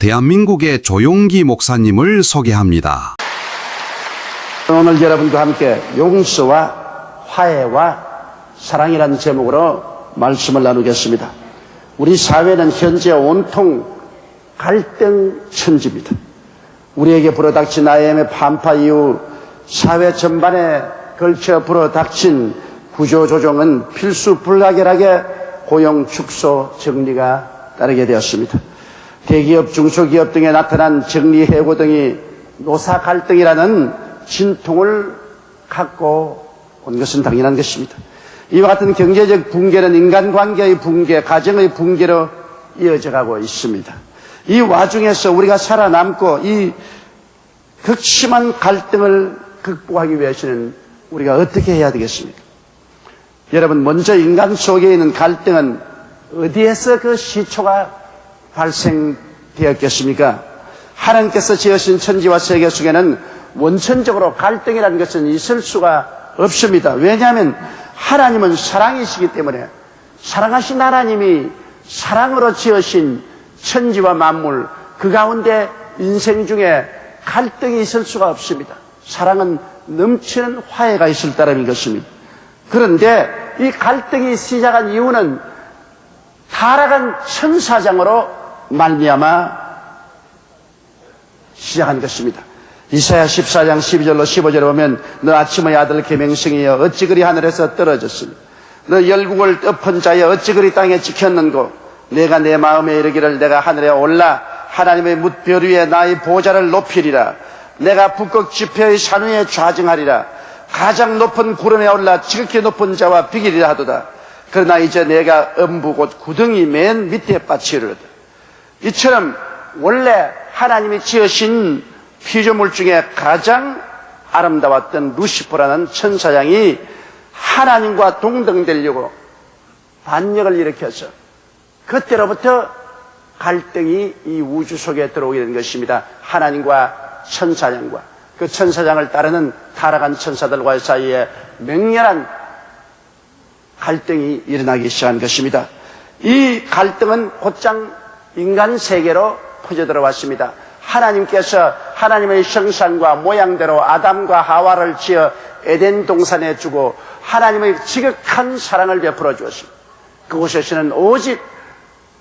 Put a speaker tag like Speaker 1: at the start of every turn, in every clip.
Speaker 1: 대한민국의 조용기 목사님을 소개합니다.
Speaker 2: 오늘 여러분과 함께 용서와 화해와 사랑이라는 제목으로 말씀을 나누겠습니다. 우리 사회는 현재 온통 갈등 천지입니다. 우리에게 불어닥친 IMF 한파 이후 사회 전반에 걸쳐 불어닥친 구조조정은 필수 불가결하게 고용 축소 정리가 따르게 되었습니다. 대기업, 중소기업 등에 나타난 정리해고 등이 노사 갈등이라는 진통을 갖고 온 것은 당연한 것입니다. 이와 같은 경제적 붕괴는 인간관계의 붕괴, 가정의 붕괴로 이어져가고 있습니다. 이 와중에서 우리가 살아남고 이 극심한 갈등을 극복하기 위해서는 우리가 어떻게 해야 되겠습니까? 여러분, 먼저 인간 속에 있는 갈등은 어디에서 그 시초가 발생되었겠습니까? 하나님께서 지으신 천지와 세계 속에는 원천적으로 갈등이라는 것은 있을 수가 없습니다. 왜냐하면 하나님은 사랑이시기 때문에 사랑하신 하나님이 사랑으로 지으신 천지와 만물 그 가운데 인생 중에 갈등이 있을 수가 없습니다. 사랑은 넘치는 화해가 있을 따름인 것입니다. 그런데 이 갈등이 시작한 이유는 타락한 천사장으로 말미암아 시작한 것입니다. 이사야 14장 12절로 15절에 보면 너 아침의 아들 계명성이여 어찌 그리 하늘에서 떨어졌으며 너 열국을 엎은 자여 어찌 그리 땅에 찍혔는고 내가 내 마음에 이르기를 내가 하늘에 올라 하나님의 뭇별 위에 나의 보좌를 높이리라 내가 북극 지폐의 산 위에 좌정하리라 가장 높은 구름에 올라 지극히 높은 자와 비기리라 하도다. 그러나 이제 내가 음부 곧 구덩이 맨 밑에 빠치리로다. 이처럼 원래 하나님이 지으신 피조물 중에 가장 아름다웠던 루시퍼라는 천사장이 하나님과 동등되려고 반역을 일으켜서 그때로부터 갈등이 이 우주 속에 들어오게 된 것입니다. 하나님과 천사장과 그 천사장을 따르는 타락한 천사들과 사이에 맹렬한 갈등이 일어나기 시작한 것입니다. 이 갈등은 곧장 인간 세계로 퍼져들어왔습니다. 하나님께서 하나님의 형상과 모양대로 아담과 하와를 지어 에덴 동산에 주고 하나님의 지극한 사랑을 베풀어 주었습니다. 그곳에서는 오직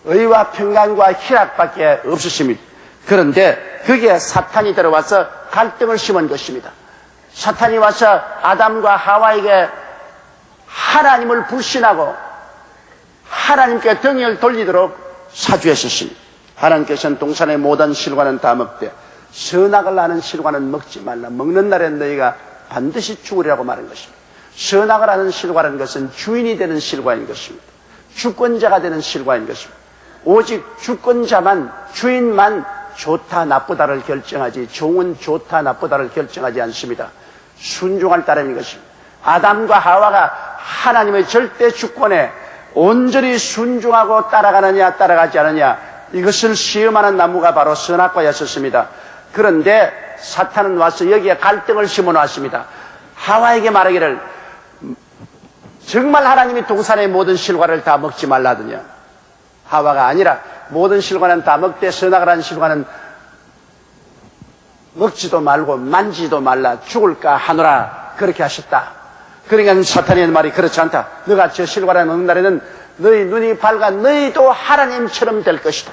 Speaker 2: 의와 평강과 희락밖에 없었습니다. 그런데 거기에 사탄이 들어와서 갈등을 심은 것입니다. 사탄이 와서 아담과 하와에게 하나님을 불신하고 하나님께 등을 돌리도록 사주했었습니다. 하나님께서는 동산의 모든 실과는 다 먹되 선악을 아는 실과는 먹지 말라. 먹는 날에 너희가 반드시 죽으리라고 말한 것입니다. 선악을 아는 실과라는 것은 주인이 되는 실과인 것입니다. 주권자가 되는 실과인 것입니다. 오직 주권자만, 주인만 좋다 나쁘다를 결정하지 종은 좋다 나쁘다를 결정하지 않습니다. 순종할 따름인 것입니다. 아담과 하와가 하나님의 절대 주권에 온전히 순종하고 따라가느냐 따라가지 않느냐 이것을 시험하는 나무가 바로 선악과였었습니다. 그런데 사탄은 와서 여기에 갈등을 심어놨습니다. 하와에게 말하기를 정말 하나님이 동산의 모든 실과를 다 먹지 말라더냐. 하와가 아니라 모든 실과는 다 먹되 선악을 하는 실과는 먹지도 말고 만지도 말라 죽을까 하노라 그렇게 하셨다. 그러니까 사탄의 말이 그렇지 않다. 너가 저 실과를 먹는 날에는 너희 눈이 밝아 너희도 하나님처럼 될 것이다.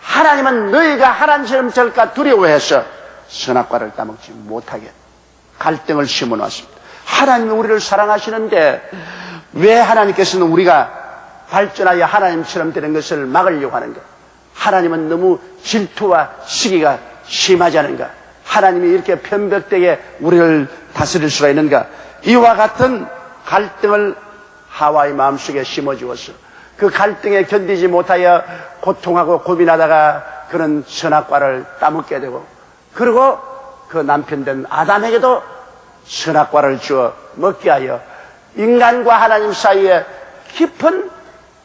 Speaker 2: 하나님은 너희가 하나님처럼 될까 두려워해서 선악과를 따먹지 못하게 갈등을 심어놨습니다. 하나님이 우리를 사랑하시는데 왜 하나님께서는 우리가 발전하여 하나님처럼 되는 것을 막으려고 하는가? 하나님은 너무 질투와 시기가 심하지 않은가? 하나님이 이렇게 편벽되게 우리를 다스릴 수가 있는가? 이와 같은 갈등을 하와의 마음속에 심어주었어. 그 갈등에 견디지 못하여 고통하고 고민하다가 그런 선악과를 따먹게 되고 그리고 그 남편된 아담에게도 선악과를 주어 먹게 하여 인간과 하나님 사이에 깊은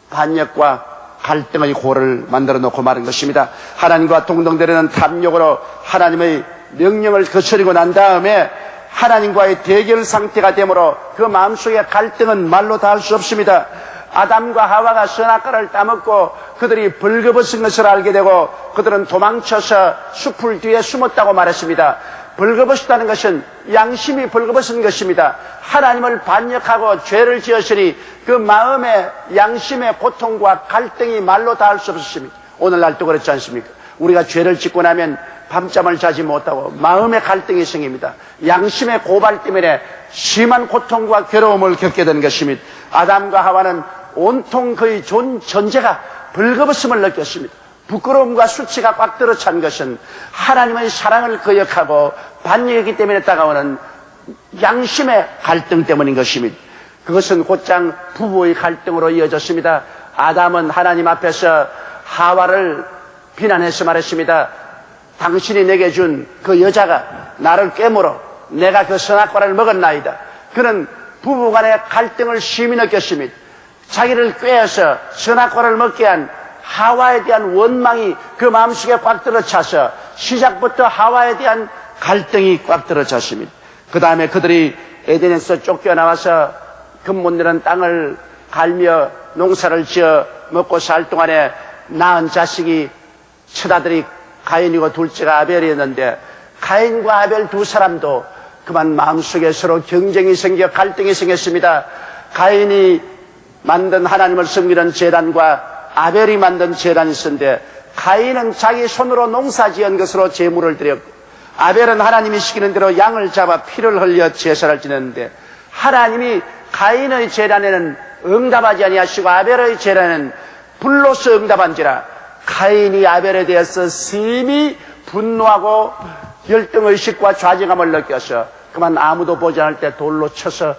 Speaker 2: 반역과 갈등의 고를 만들어 놓고 마는 것입니다. 하나님과 동등되려는 탐욕으로 하나님의 명령을 거스르고 난 다음에 하나님과의 대결 상태가 되므로 그 마음속의 갈등은 말로 다 할 수 없습니다. 아담과 하와가 선악과를 따먹고 그들이 벌거벗은 것을 알게 되고 그들은 도망쳐서 숲을 뒤에 숨었다고 말했습니다. 벌거벗었다는 것은 양심이 벌거벗은 것입니다. 하나님을 반역하고 죄를 지었으니 그 마음의 양심의 고통과 갈등이 말로 다 할 수 없었습니다. 오늘날도 그렇지 않습니까? 우리가 죄를 짓고 나면 밤잠을 자지 못하고 마음의 갈등이 생깁니다. 양심의 고발 때문에 심한 고통과 괴로움을 겪게 된 것입니다. 아담과 하와는 온통 그의 존재가 벌거벗음을 느꼈습니다. 부끄러움과 수치가 꽉 들어찬 것은 하나님의 사랑을 거역하고 반역이기 때문에 다가오는 양심의 갈등 때문인 것입니다. 그것은 곧장 부부의 갈등으로 이어졌습니다. 아담은 하나님 앞에서 하와를 비난해서 말했습니다. 당신이 내게 준 그 여자가 나를 깨물어 내가 그 선악과를 먹었나이다. 그는 부부간의 갈등을 심히 느꼈습니다. 자기를 꾀어서 선악과를 먹게 한 하와에 대한 원망이 그 마음속에 꽉 들어차서 시작부터 하와에 대한 갈등이 꽉 들어찼습니다. 그 다음에 그들이 에덴에서 쫓겨나와서 금못 내는 땅을 갈며 농사를 지어 먹고 살 동안에 낳은 자식이 첫아들이 가인이고 둘째가 아벨이었는데 가인과 아벨 두 사람도 그만 마음속에 서로 경쟁이 생겨 갈등이 생겼습니다. 가인이 만든 하나님을 섬기는 제단과 아벨이 만든 제단이 있었는데 가인은 자기 손으로 농사지은 것으로 제물을 드렸고 아벨은 하나님이 시키는 대로 양을 잡아 피를 흘려 제사를 지냈는데 하나님이 가인의 제단에는 응답하지 아니하시고 아벨의 제단에는 불로서 응답한지라 가인이 아벨에 대해서 심히 분노하고 열등의식과 좌절감을 느껴서 그만 아무도 보지 않을 때 돌로 쳐서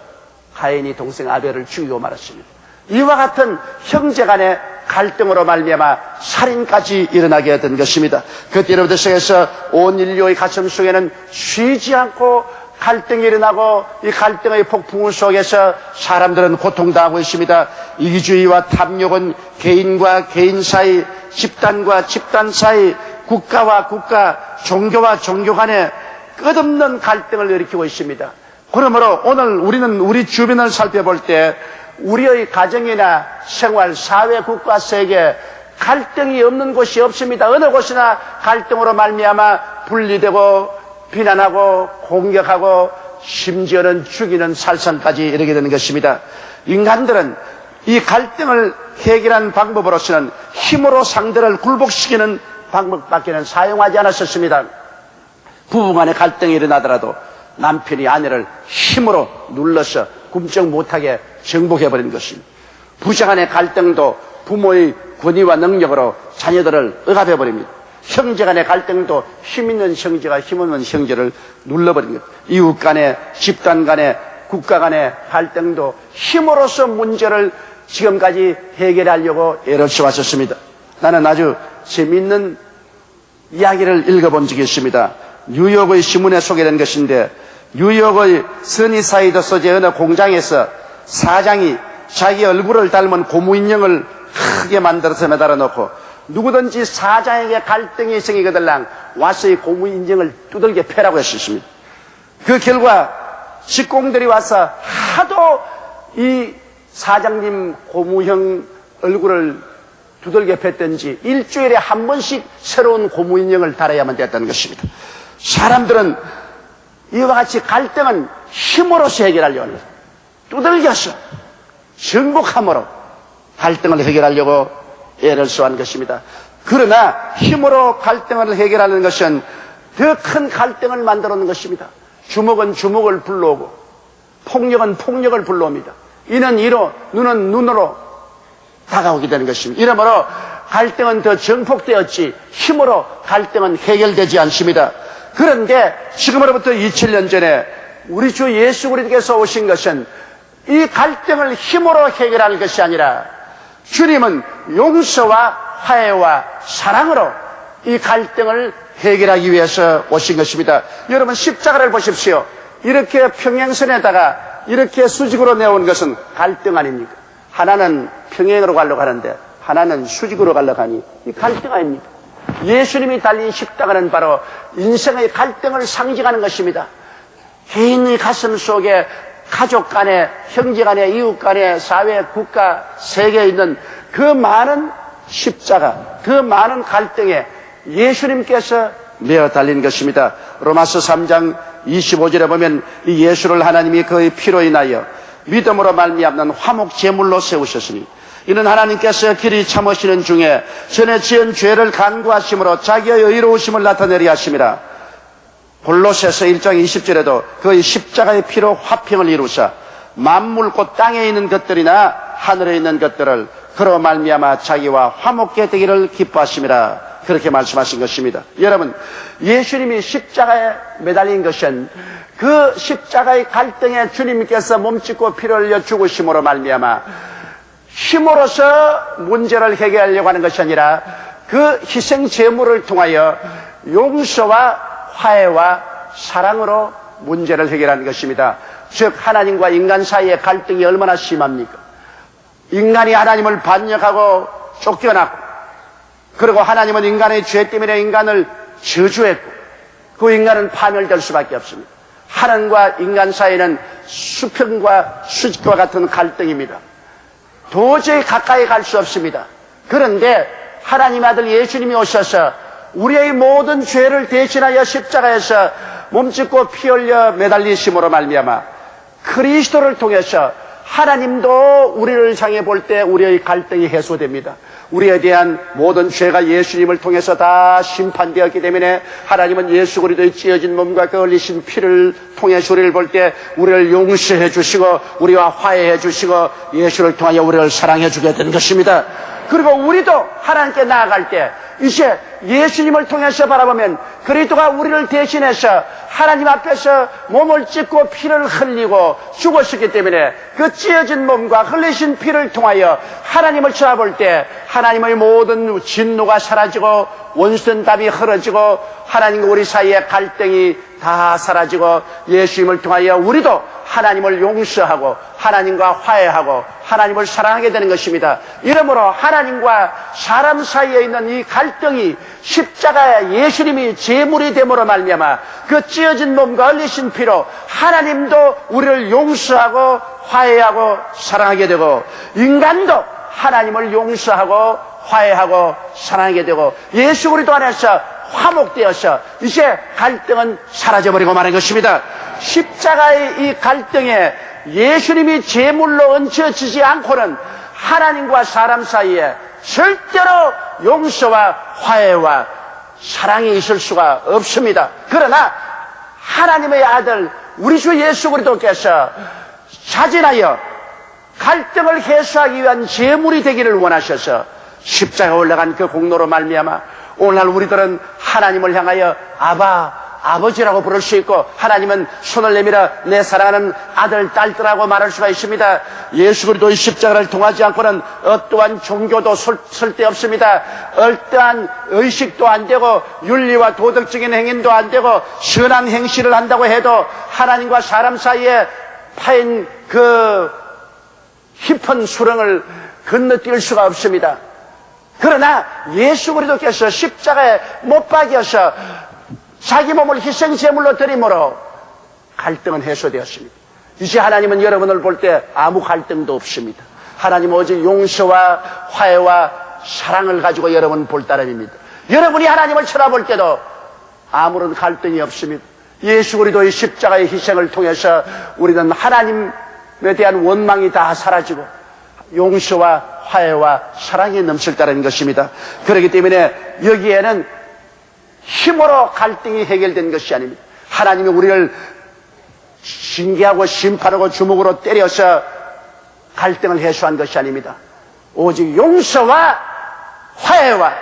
Speaker 2: 가인이 동생 아벨을 죽이고 말았습니다. 이와 같은 형제 간의 갈등으로 말미암아 살인까지 일어나게 된 것입니다. 그때로부터 시작해서 온 인류의 가슴 속에는 쉬지 않고 갈등이 일어나고 이 갈등의 폭풍 속에서 사람들은 고통당하고 있습니다. 이기주의와 탐욕은 개인과 개인 사이, 집단과 집단 사이, 국가와 국가, 종교와 종교 간에 끝없는 갈등을 일으키고 있습니다. 그러므로 오늘 우리는 우리 주변을 살펴볼 때 우리의 가정이나 생활, 사회, 국가, 세계 갈등이 없는 곳이 없습니다. 어느 곳이나 갈등으로 말미암아 분리되고 비난하고 공격하고 심지어는 죽이는 살상까지 이르게 되는 것입니다. 인간들은 이 갈등을 해결하는 방법으로서는 힘으로 상대를 굴복시키는 방법밖에는 사용하지 않았었습니다. 부부간의 갈등이 일어나더라도 남편이 아내를 힘으로 눌러서 굶쩍 못하게 정복해버리는 것입니다. 부자간의 갈등도 부모의 권위와 능력으로 자녀들을 억압해버립니다. 형제간의 갈등도 힘있는 형제가 힘없는 형제를 눌러버린 것. 이웃 간의, 집단 간의, 국가 간의 갈등도 힘으로써 문제를 지금까지 해결하려고 애를 써왔었습니다. 나는 아주 재미있는 이야기를 읽어본 적이 있습니다. 뉴욕의 신문에 소개된 것인데 뉴욕의 서니사이드 소재 어느 공장에서 사장이 자기 얼굴을 닮은 고무인형을 크게 만들어서 매달아 놓고 누구든지 사장에게 갈등이 생기거들랑 와서 이 고무인형을 두들겨 패라고 했습니다. 그 결과 직공들이 와서 하도 이 사장님 고무형 얼굴을 두들겨 팼던지 일주일에 한 번씩 새로운 고무인형을 달아야만 됐다는 것입니다. 사람들은 이와 같이 갈등은 힘으로서 해결하려고 합니다. 두들겨서 정복함으로 갈등을 해결하려고 애를 써한 것입니다. 그러나 힘으로 갈등을 해결하는 것은 더 큰 갈등을 만들어 놓는 것입니다. 주먹은 주먹을 불러오고 폭력은 폭력을 불러옵니다. 이는 이로 눈은 눈으로 다가오게 되는 것입니다. 이러므로 갈등은 더 증폭되었지 힘으로 갈등은 해결되지 않습니다. 그런데 지금으로부터 2000년 전에 우리 주 예수 그리스도께서 오신 것은 이 갈등을 힘으로 해결하는 것이 아니라 주님은 용서와 화해와 사랑으로 이 갈등을 해결하기 위해서 오신 것입니다. 여러분 십자가를 보십시오. 이렇게 평행선에다가 이렇게 수직으로 내온 것은 갈등 아닙니까? 하나는 평행으로 가려고 하는데 하나는 수직으로 가려고 하니 이 갈등 아닙니까? 예수님이 달린 십자가는 바로 인생의 갈등을 상징하는 것입니다. 개인의 가슴 속에 가족 간에, 형제 간에, 이웃 간에, 사회, 국가, 세계에 있는 그 많은 십자가, 그 많은 갈등에 예수님께서 매어 달린 것입니다. 로마서 3장 25절에 보면 이 예수를 하나님이 그의 피로 인하여 믿음으로 말미암는 화목 제물로 세우셨으니 이는 하나님께서 길이 참으시는 중에 전에 지은 죄를 간구하심으로 자기의 의로우심을 나타내려 하심이라. 골로새서 1장 20절에도 그의 십자가의 피로 화평을 이루사 만물 곧 땅에 있는 것들이나 하늘에 있는 것들을 그로 말미암아 자기와 화목케 되기를 기뻐하심이라. 그렇게 말씀하신 것입니다. 여러분, 예수님이 십자가에 매달린 것은 그 십자가의 갈등에 주님께서 몸짓고 피를 흘려 죽으심으로 말미암아 힘으로서 문제를 해결하려고 하는 것이 아니라 그 희생 제물을 통하여 용서와 화해와 사랑으로 문제를 해결하는 것입니다. 즉 하나님과 인간 사이의 갈등이 얼마나 심합니까? 인간이 하나님을 반역하고 쫓겨났고, 그리고 하나님은 인간의 죄 때문에 인간을 저주했고, 그 인간은 파멸될 수밖에 없습니다. 하나님과 인간 사이는 수평과 수직과 같은 갈등입니다. 도저히 가까이 갈 수 없습니다. 그런데 하나님 아들 예수님이 오셔서 우리의 모든 죄를 대신하여 십자가에서 몸짓고 피 흘려 매달리심으로 말미암아 그리스도를 통해서 하나님도 우리를 향해 볼 때 우리의 갈등이 해소됩니다. 우리에 대한 모든 죄가 예수님을 통해서 다 심판되었기 때문에 하나님은 예수 그리스도의 찢어진 몸과 그 흘리신 피를 통해서 우리를 볼 때 우리를 용서해 주시고 우리와 화해해 주시고 예수를 통하여 우리를 사랑해 주게 된 것입니다. 그리고 우리도 하나님께 나아갈 때 이제 예수님을 통해서 바라보면 그리스도가 우리를 대신해서 하나님 앞에서 몸을 찢고 피를 흘리고 죽었기 때문에 그 찢어진 몸과 흘리신 피를 통하여 하나님을 쳐다볼 때 하나님의 모든 진노가 사라지고 원수된 답이 흐려지고 하나님과 우리 사이의 갈등이 다 사라지고 예수님을 통하여 우리도 하나님을 용서하고 하나님과 화해하고 하나님을 사랑하게 되는 것입니다. 이러므로 하나님과 사람 사이에 있는 이 갈등이 십자가에 예수님이 제물이 됨으로 말미암아 그 찢어진 몸과 흘리신 피로 하나님도 우리를 용서하고 화해하고 사랑하게 되고 인간도 하나님을 용서하고 화해하고 사랑하게 되고 예수 그리스도 안에서 화목되어서 이제 갈등은 사라져버리고 마는 것입니다. 십자가의 이 갈등에 예수님이 제물로 얹혀지지 않고는 하나님과 사람 사이에 절대로 용서와 화해와 사랑이 있을 수가 없습니다. 그러나 하나님의 아들 우리 주 예수 그리스도께서 자진하여 갈등을 해소하기 위한 제물이 되기를 원하셔서 십자가에 올라간 그 공로로 말미암아 오늘날 우리들은 하나님을 향하여 아버지라고 부를 수 있고 하나님은 손을 내밀어 내 사랑하는 아들, 딸들하고 말할 수가 있습니다. 예수 그리스도의 십자가를 통하지 않고는 어떠한 종교도 쓸데없습니다. 어떠한 의식도 안 되고 윤리와 도덕적인 행위도 안 되고 선한 행실을 한다고 해도 하나님과 사람 사이에 파인 그 깊은 수렁을 건너뛸 수가 없습니다. 그러나 예수 그리스도께서 십자가에 못 박여서 자기 몸을 희생제물로 드림으로 갈등은 해소되었습니다. 이제 하나님은 여러분을 볼 때 아무 갈등도 없습니다. 하나님은 오직 용서와 화해와 사랑을 가지고 여러분 볼 따름입니다. 여러분이 하나님을 쳐다볼 때도 아무런 갈등이 없습니다. 예수 그리스도의 십자가의 희생을 통해서 우리는 하나님에 대한 원망이 다 사라지고 용서와 화해와 사랑이 넘칠 따르는 것입니다. 그렇기 때문에 여기에는 힘으로 갈등이 해결된 것이 아닙니다. 하나님이 우리를 징계하고 심판하고 주먹으로 때려서 갈등을 해소한 것이 아닙니다. 오직 용서와 화해와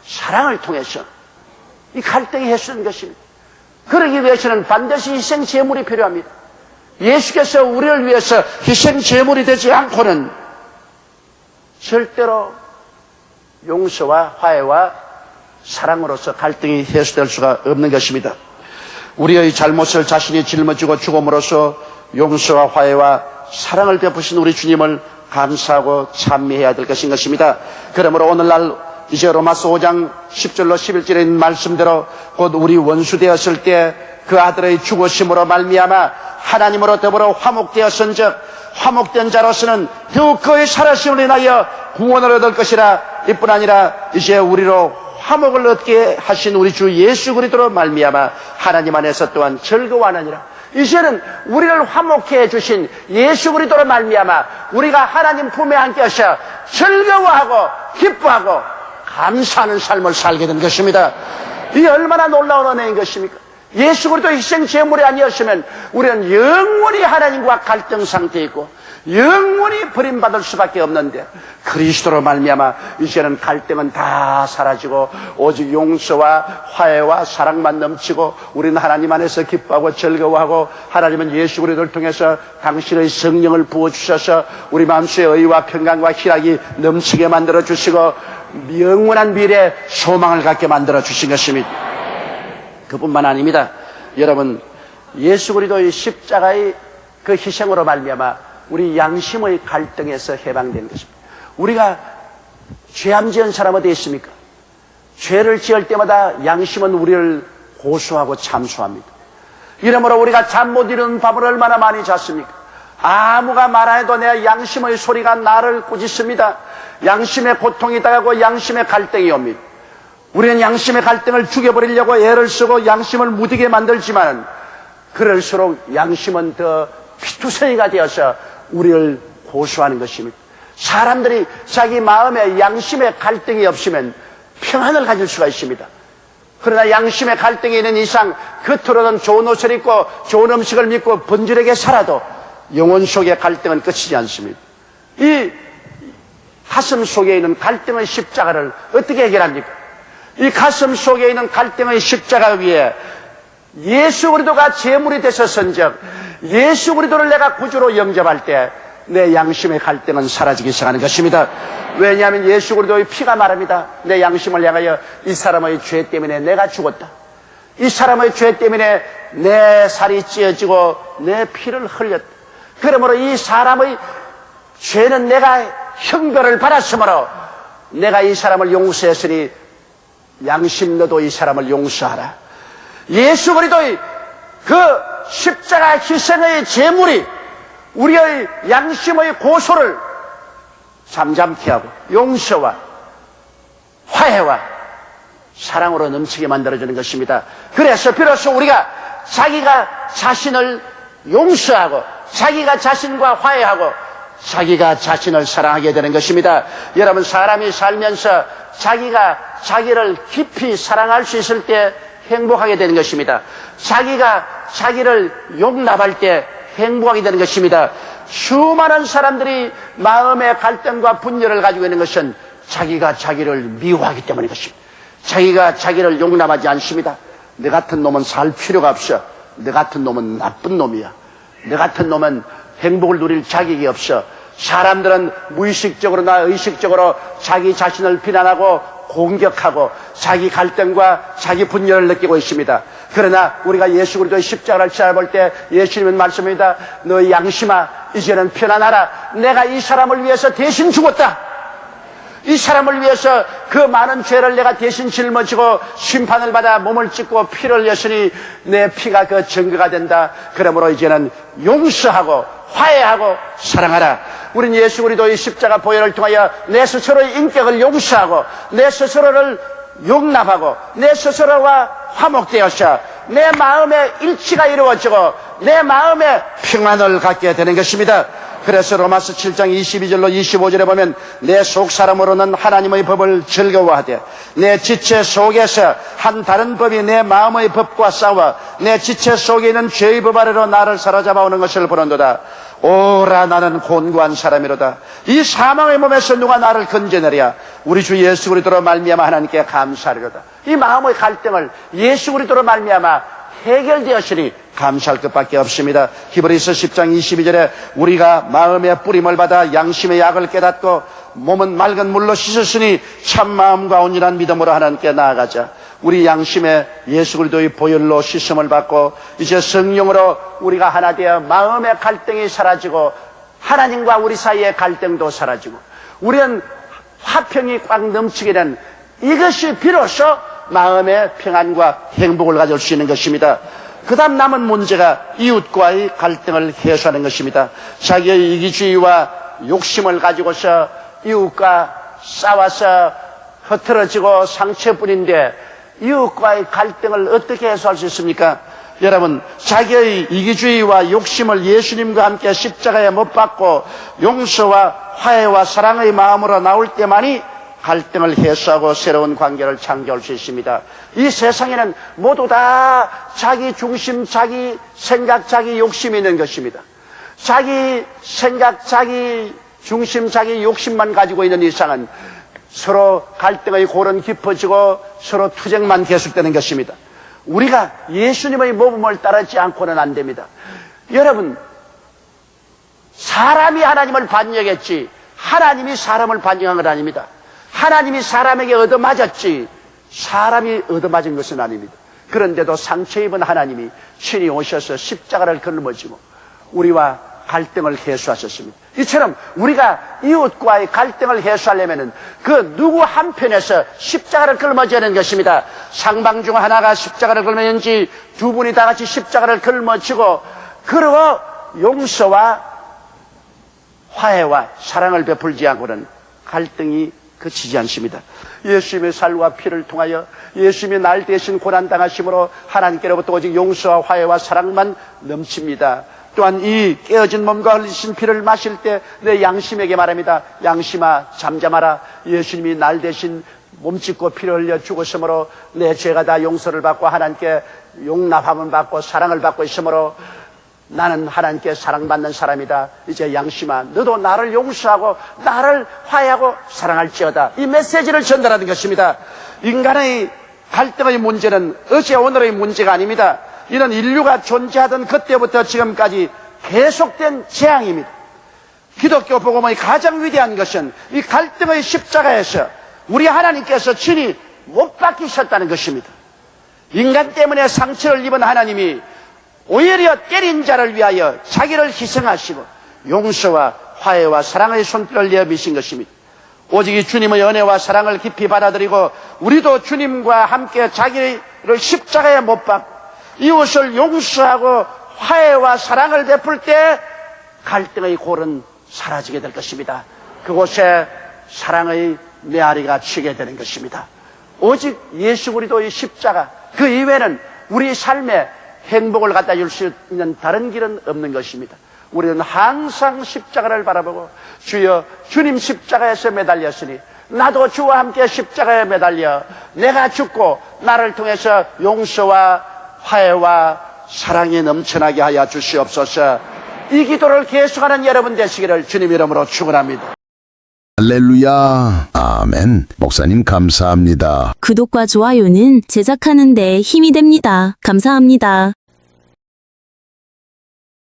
Speaker 2: 사랑을 통해서 이 갈등이 해소된 것입니다. 그러기 위해서는 반드시 희생 제물이 필요합니다. 예수께서 우리를 위해서 희생 제물이 되지 않고는 절대로 용서와 화해와 사랑으로서 갈등이 해소될 수가 없는 것입니다. 우리의 잘못을 자신이 짊어지고 죽음으로써 용서와 화해와 사랑을 베푸신 우리 주님을 감사하고 찬미해야 될 것인 것입니다. 그러므로 오늘날 이제 로마서 5장 10절로 11절에 있는 말씀대로 곧 우리 원수 되었을 때 그 아들의 죽으심으로 말미암아 하나님으로 더불어 화목되었은즉 화목된 자로서는 더욱 그의 살아심을 인하여 구원을 얻을 것이라. 이뿐 아니라 이제 우리로 화목을 얻게 하신 우리 주 예수 그리스도로 말미암아 하나님 안에서 또한 즐거워하느니라. 이제는 우리를 화목해 주신 예수 그리스도로 말미암아 우리가 하나님 품에 안겨서 즐거워하고 기뻐하고 감사하는 삶을 살게 된 것입니다. 이 얼마나 놀라운 은혜인 것입니까? 예수 그리스도 희생 제물이 아니었으면 우리는 영원히 하나님과 갈등 상태에 있고 영원히 버림받을 수밖에 없는데 그리스도로 말미암아 이제는 갈등은 다 사라지고 오직 용서와 화해와 사랑만 넘치고 우리는 하나님 안에서 기뻐하고 즐거워하고 하나님은 예수 그리스도를 통해서 당신의 성령을 부어주셔서 우리 마음속에 의와 평강과 희락이 넘치게 만들어 주시고 영원한 미래에 소망을 갖게 만들어 주신 것입니다. 그뿐만 아닙니다. 여러분, 예수 그리스도의 십자가의 그 희생으로 말미암아 우리 양심의 갈등에서 해방된 것입니다. 우리가 죄함 지은 사람 어디 있습니까? 죄를 지을 때마다 양심은 우리를 고소하고 참소합니다. 이러므로 우리가 잠 못 이루는 밤을 얼마나 많이 잤습니까? 아무가 말해도 내 양심의 소리가 나를 꾸짖습니다. 양심의 고통이 다가고 양심의 갈등이 옵니다. 우리는 양심의 갈등을 죽여버리려고 애를 쓰고 양심을 무디게 만들지만 그럴수록 양심은 더 피투성이가 되어서 우리를 고소하는 것입니다. 사람들이 자기 마음에 양심의 갈등이 없으면 평안을 가질 수가 있습니다. 그러나 양심의 갈등이 있는 이상 겉으로는 좋은 옷을 입고 좋은 음식을 믿고 번질하게 살아도 영혼 속의 갈등은 끝이지 않습니다. 이 가슴 속에 있는 갈등의 십자가를 어떻게 해결합니까? 이 가슴 속에 있는 갈등의 십자가 위에 예수 그리스도가 제물이 되셨은즉 예수 그리스도를 내가 구주로 영접할 때 내 양심의 갈등은 사라지기 시작하는 것입니다. 왜냐하면 예수 그리스도의 피가 말합니다. 내 양심을 향하여 이 사람의 죄 때문에 내가 죽었다. 이 사람의 죄 때문에 내 살이 찢어지고 내 피를 흘렸다. 그러므로 이 사람의 죄는 내가 형벌을 받았으므로 내가 이 사람을 용서했으니 양심 너도 이 사람을 용서하라. 예수 그리스도의 그 십자가 희생의 제물이 우리의 양심의 고소를 잠잠케 하고 용서와 화해와 사랑으로 넘치게 만들어주는 것입니다. 그래서 비로소 우리가 자기가 자신을 용서하고 자기가 자신과 화해하고 자기가 자신을 사랑하게 되는 것입니다. 여러분, 사람이 살면서 자기가 자기를 깊이 사랑할 수 있을 때 행복하게 되는 것입니다. 자기가 자기를 용납할 때 행복하게 되는 것입니다. 수많은 사람들이 마음의 갈등과 분열을 가지고 있는 것은 자기가 자기를 미워하기 때문인 것입니다. 자기가 자기를 용납하지 않습니다. 너 같은 놈은 살 필요가 없어. 너 같은 놈은 나쁜 놈이야. 너 같은 놈은 행복을 누릴 자격이 없어. 사람들은 무의식적으로나 의식적으로 자기 자신을 비난하고 공격하고 자기 갈등과 자기 분열을 느끼고 있습니다. 그러나 우리가 예수 그리스도의 십자가를 찾아볼 때 예수님은 말씀합니다. 너희 양심아, 이제는 편안하라. 내가 이 사람을 위해서 대신 죽었다. 이 사람을 위해서 그 많은 죄를 내가 대신 짊어지고 심판을 받아 몸을 찢고 피를 흘렸으니 내 피가 그 증거가 된다. 그러므로 이제는 용서하고 화해하고 사랑하라. 우린 예수 그리스도의 십자가 보혈을 통하여 내 스스로의 인격을 용서하고 내 스스로를 용납하고 내 스스로와 화목되어서 내 마음의 일치가 이루어지고 내 마음의 평안을 갖게 되는 것입니다. 그래서 로마서 7장 22절로 25절에 보면 내 속사람으로는 하나님의 법을 즐거워하되 내 지체 속에서 한 다른 법이 내 마음의 법과 싸워 내 지체 속에 있는 죄의 법 아래로 나를 사로잡아오는 것을 보는도다. 오라, 나는 곤고한 사람이로다. 이 사망의 몸에서 누가 나를 건져내랴. 우리 주 예수 그리스도로 말미암아 하나님께 감사하리로다. 이 마음의 갈등을 예수 그리스도로 말미암아 해결되었으니 감사할 것밖에 없습니다. 히브리서 10장 22절에 우리가 마음의 뿌림을 받아 양심의 약을 깨닫고 몸은 맑은 물로 씻었으니 참 마음과 온전한 믿음으로 하나님께 나아가자. 우리 양심에 예수 그리스도의 보혈로 씻음을 받고 이제 성령으로 우리가 하나 되어 마음의 갈등이 사라지고 하나님과 우리 사이의 갈등도 사라지고 우리는 화평이 꽉 넘치게 된 이것이 비로소 마음의 평안과 행복을 가질 수 있는 것입니다. 그 다음 남은 문제가 이웃과의 갈등을 해소하는 것입니다. 자기의 이기주의와 욕심을 가지고서 이웃과 싸워서 흐트러지고 상처뿐인데 이웃과의 갈등을 어떻게 해소할 수 있습니까? 여러분, 자기의 이기주의와 욕심을 예수님과 함께 십자가에 못 박고 용서와 화해와 사랑의 마음으로 나올 때만이 갈등을 해소하고 새로운 관계를 창조할 수 있습니다. 이 세상에는 모두 다 자기 중심, 자기 생각, 자기 욕심이 있는 것입니다. 자기 생각, 자기 중심, 자기 욕심만 가지고 있는 이상은 서로 갈등의 골은 깊어지고 서로 투쟁만 계속되는 것입니다. 우리가 예수님의 모범을 따르지 않고는 안 됩니다. 여러분, 사람이 하나님을 반역했지 하나님이 사람을 반역한 건 아닙니다. 하나님이 사람에게 얻어맞았지 사람이 얻어맞은 것은 아닙니다. 그런데도 상처 입은 하나님이 친히 오셔서 십자가를 걸머지고 우리와 갈등을 해소하셨습니다. 이처럼 우리가 이웃과의 갈등을 해소하려면 그 누구 한편에서 십자가를 걸머져야 하는 것입니다. 상방 중 하나가 십자가를 걸머는지 두 분이 다 같이 십자가를 걸머지고 그리고 용서와 화해와 사랑을 베풀지 않고는 갈등이 그치지 않습니다. 예수님의 살과 피를 통하여 예수님이 날 대신 고난당하심으로 하나님께로부터 오직 용서와 화해와 사랑만 넘칩니다. 또한 이 깨어진 몸과 흘리신 피를 마실 때 내 양심에게 말합니다. 양심아 잠잠하라. 예수님이 날 대신 몸짓고 피를 흘려 죽었으므로 내 죄가 다 용서를 받고 하나님께 용납함을 받고 사랑을 받고 있으므로 나는 하나님께 사랑받는 사람이다. 이제 양심아 너도 나를 용서하고 나를 화해하고 사랑할지어다. 이 메시지를 전달하는 것입니다. 인간의 갈등의 문제는 어제 오늘의 문제가 아닙니다. 이는 인류가 존재하던 그때부터 지금까지 계속된 재앙입니다. 기독교 복음의 가장 위대한 것은 이 갈등의 십자가에서 우리 하나님께서 친히 못 박히셨다는 것입니다. 인간 때문에 상처를 입은 하나님이 오히려 때린 자를 위하여 자기를 희생하시고 용서와 화해와 사랑의 손길을 내미신 것입니다. 오직 이 주님의 은혜와 사랑을 깊이 받아들이고 우리도 주님과 함께 자기를 십자가에 못 박고 이웃을 용서하고 화해와 사랑을 베풀 때 갈등의 골은 사라지게 될 것입니다. 그곳에 사랑의 메아리가 치게 되는 것입니다. 오직 예수 그리스도의 십자가 그 이외에는 우리 삶에 행복을 갖다 줄 수 있는 다른 길은 없는 것입니다. 우리는 항상 십자가를 바라보고 주여 주님 십자가에서 매달렸으니 나도 주와 함께 십자가에 매달려 내가 죽고 나를 통해서 용서와 화해와 사랑이 넘쳐나게 하여 주시옵소서. 이 기도를 계속하는 여러분 되시기를 주님 이름으로 축원합니다.
Speaker 3: 할렐루야. 아멘. 목사님 감사합니다.
Speaker 4: 구독과 좋아요는 제작하는 데 힘이 됩니다. 감사합니다.